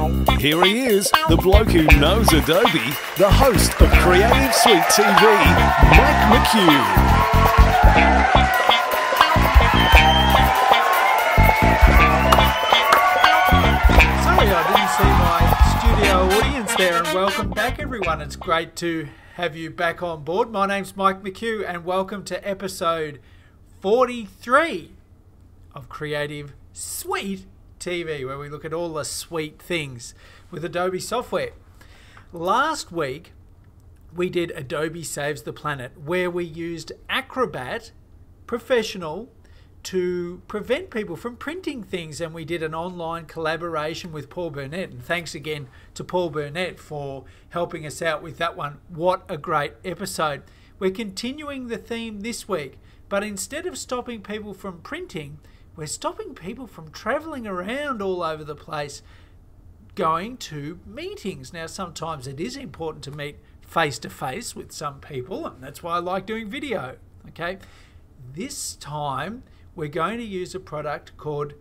Here he is, the bloke who knows Adobe, the host of Creative Suite TV, Mike McHugh. Sorry I didn't see my studio audience there, and welcome back everyone. It's great to have you back on board. My name's Mike McHugh and welcome to episode 43 of Creative Suite TV, where we look at all the sweet things with Adobe software. Last week we did Adobe Saves the Planet, where we used Acrobat Professional to prevent people from printing things, and we did an online collaboration with Paul Burnett, and thanks again to Paul Burnett for helping us out with that one. What a great episode. We're continuing the theme this week, but instead of stopping people from printing, we're stopping people from traveling around all over the place, going to meetings. Now, sometimes it is important to meet face to face with some people, and that's why I like doing video. Okay, this time we're going to use a product called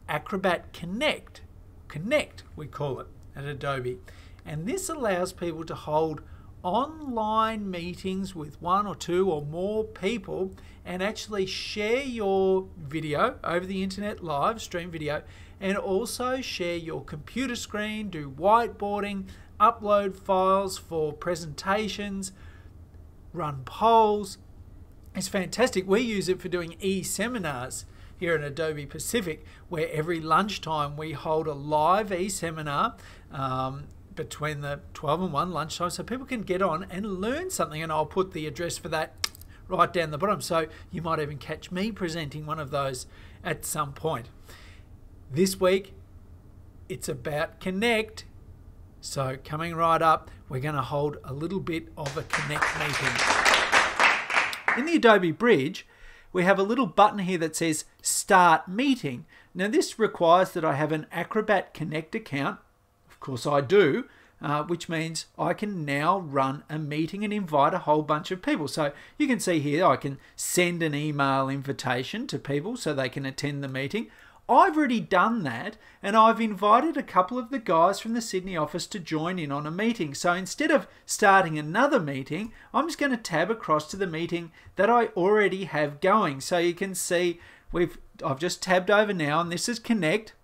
Acrobat Connect. Connect, we call it at Adobe. And this allows people to hold online meetings with one or two or more people and actually share your video over the internet, live stream video, and also share your computer screen, do whiteboarding, upload files for presentations, run polls. It's fantastic. We use it for doing e-seminars here at Adobe Pacific, where every lunchtime we hold a live e-seminar between the 12 and 1 lunchtime, so people can get on and learn something, and I'll put the address for that right down the bottom, so you might even catch me presenting one of those at some point. This week it's about Connect, so coming right up we're going to hold a little bit of a Connect meeting. In the Adobe Bridge we have a little button here that says Start Meeting. Now this requires that I have an Acrobat Connect account. Of course I do, which means I can now run a meeting and invite a whole bunch of people. So you can see here I can send an email invitation to people so they can attend the meeting. I've already done that, and I've invited a couple of the guys from the Sydney office to join in on a meeting. So instead of starting another meeting, I'm just going to tab across to the meeting that I already have going. So you can see I've just tabbed over now, and this is Connect.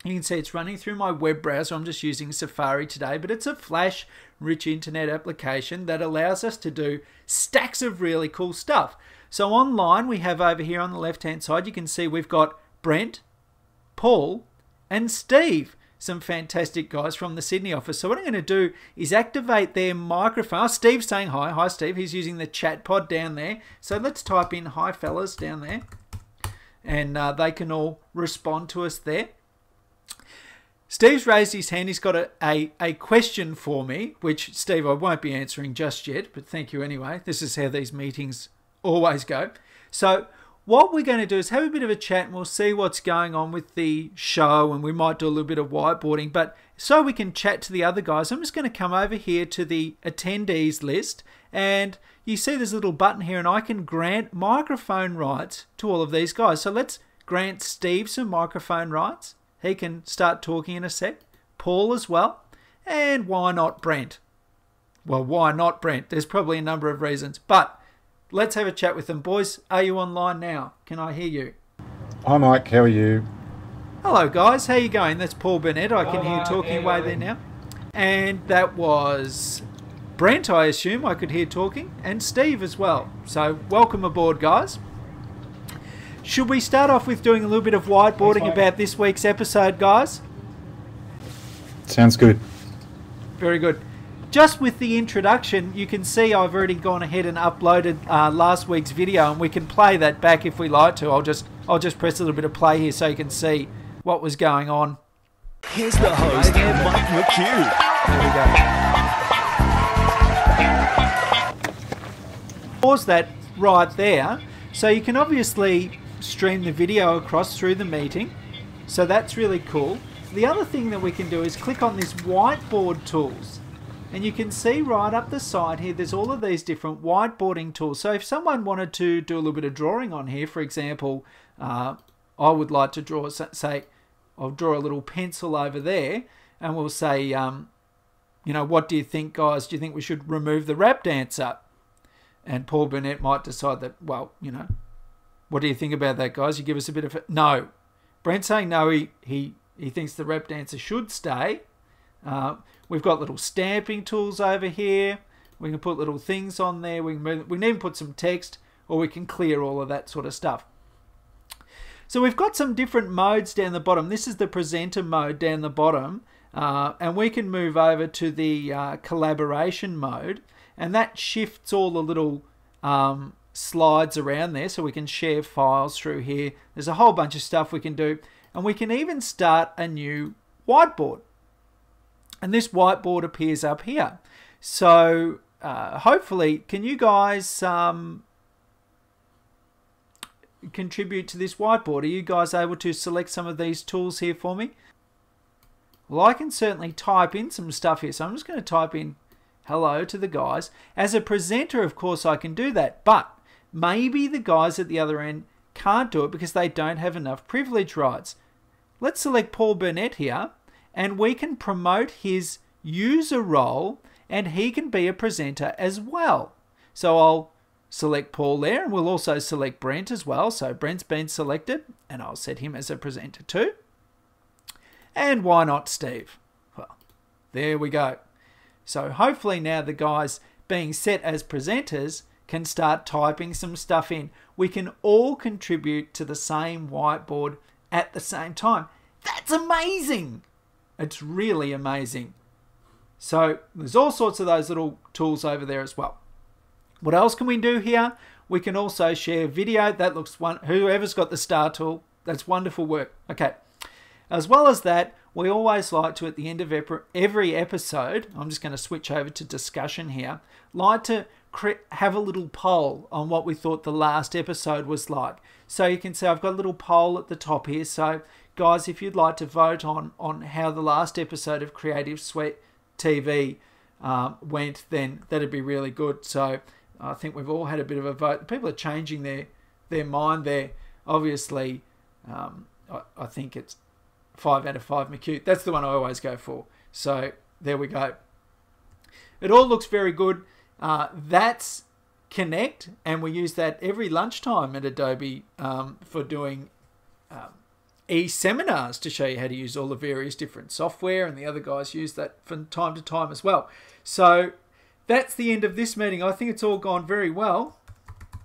You can see it's running through my web browser. I'm just using Safari today, but it's a Flash-rich internet application that allows us to do stacks of really cool stuff. So online, we have over here on the left-hand side, you can see we've got Brent, Paul, and Steve, some fantastic guys from the Sydney office. So what I'm going to do is activate their microphone. Oh, Steve's saying hi. Hi, Steve. He's using the chat pod down there. So let's type in hi, fellas, down there, and they can all respond to us there. Steve's raised his hand. He's got a question for me, which, Steve, I won't be answering just yet, but thank you anyway. This is how these meetings always go. So what we're going to do is have a bit of a chat, and we'll see what's going on with the show, and we might do a little bit of whiteboarding. But so we can chat to the other guys, I'm just going to come over here to the attendees list, and you see there's a little button here, and I can grant microphone rights to all of these guys. So let's grant Steve some microphone rights. He can start talking in a sec. Paul as well. And why not Brent? Well, why not Brent? There's probably a number of reasons. But let's have a chat with them. Boys, are you online now? Can I hear you? Hi, Mike. How are you? Hello, guys. How are you going? That's Paul Burnett. I can hear you talking away there now. And that was Brent, I assume. I could hear talking. And Steve as well. So welcome aboard, guys. Should we start off with doing a little bit of whiteboarding about this week's episode, guys? Sounds good. Very good. Just with the introduction, you can see I've already gone ahead and uploaded last week's video, and we can play that back if we like to. I'll just press a little bit of play here so you can see what was going on. Here's the host, Mike McHugh. There we go. Pause that right there. So you can obviously stream the video across through the meeting, so that's really cool. The other thing that we can do is click on this whiteboard tools, and you can see right up the side here there's all of these different whiteboarding tools. So if someone wanted to do a little bit of drawing on here, for example, I would like to draw, say I'll draw a little pencil over there, and we'll say, you know, what do you think, guys? Do you think we should remove the rap dancer? And Paul Burnett might decide that, well, you know, what do you think about that, guys? You give us a bit of no. Brent's saying no, he thinks the rap dancer should stay. We've got little stamping tools over here. We can put little things on there. We can even put some text, or we can clear all of that sort of stuff. So we've got some different modes down the bottom. This is the presenter mode down the bottom. And we can move over to the collaboration mode. And that shifts all the little slides around there, so we can share files through here. There's a whole bunch of stuff we can do. And we can even start a new whiteboard. And this whiteboard appears up here. So hopefully, can you guys contribute to this whiteboard? Are you guys able to select some of these tools here for me? Well, I can certainly type in some stuff here. So I'm just going to type in hello to the guys. As a presenter, of course, I can do that. But maybe the guys at the other end can't do it because they don't have enough privilege rights. Let's select Paul Burnett here, and we can promote his user role, and he can be a presenter as well. So I'll select Paul there, and we'll also select Brent as well. So Brent's been selected, and I'll set him as a presenter too. And why not Steve? Well, there we go. So hopefully now the guys being set as presenters can start typing some stuff in. We can all contribute to the same whiteboard at the same time. That's amazing. It's really amazing. So there's all sorts of those little tools over there as well. What else can we do here? We can also share video. That looks whoever's got the star tool, that's wonderful work. Okay. As well as that, we always like to, at the end of every episode, I'm just going to switch over to discussion here, like to have a little poll on what we thought the last episode was like. So you can see I've got a little poll at the top here. So guys, if you'd like to vote on how the last episode of Creative Suite TV went, then that'd be really good. So I think we've all had a bit of a vote. People are changing their mind there. Obviously, I think it's 5 out of 5 McHugh. That's the one I always go for. So there we go. It all looks very good. That's Connect, and we use that every lunchtime at Adobe for doing e-seminars to show you how to use all the various different software, and the other guys use that from time to time as well. So that's the end of this meeting. I think it's all gone very well.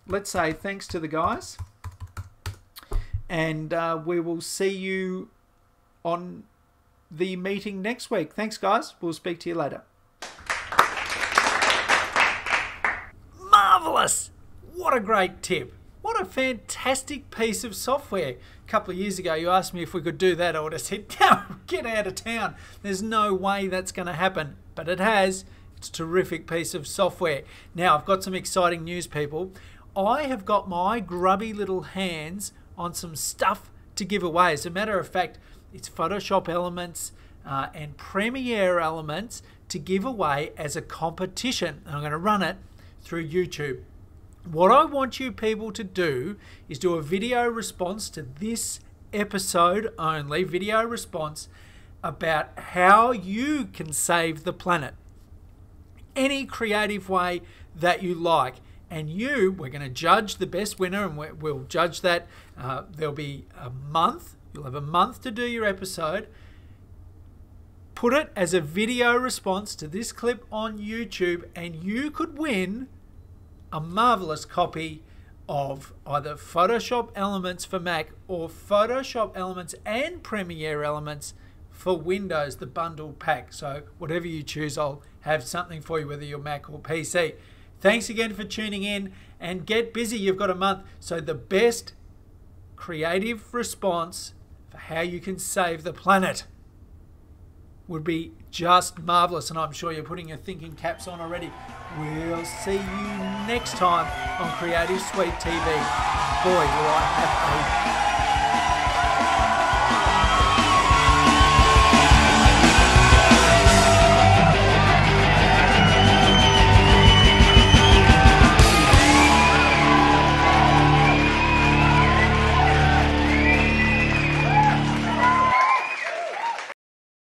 Let's say thanks to the guys, and we will see you on the meeting next week. Thanks, guys. We'll speak to you later. Marvelous! What a great tip. What a fantastic piece of software. A couple of years ago, you asked me if we could do that. I would have said, no, get out of town. There's no way that's going to happen. But it has. It's a terrific piece of software. Now, I've got some exciting news, people. I have got my grubby little hands on some stuff to give away. As a matter of fact, it's Photoshop elements and Premiere elements to give away as a competition. I'm going to run it through YouTube. What I want you people to do is do a video response to this episode only, video response about how you can save the planet. Any creative way that you like. And we're going to judge the best winner, and we'll judge that. There'll be a month. You'll have a month to do your episode. Put it as a video response to this clip on YouTube, and you could win a marvelous copy of either Photoshop Elements for Mac or Photoshop Elements and Premiere Elements for Windows, the bundle pack. So whatever you choose, I'll have something for you, whether you're Mac or PC. Thanks again for tuning in, and get busy. You've got a month. So the best creative response for how you can save the planet would be just marvelous, and I'm sure you're putting your thinking caps on already. We'll see you next time on Creative Suite TV. Boy, will I have a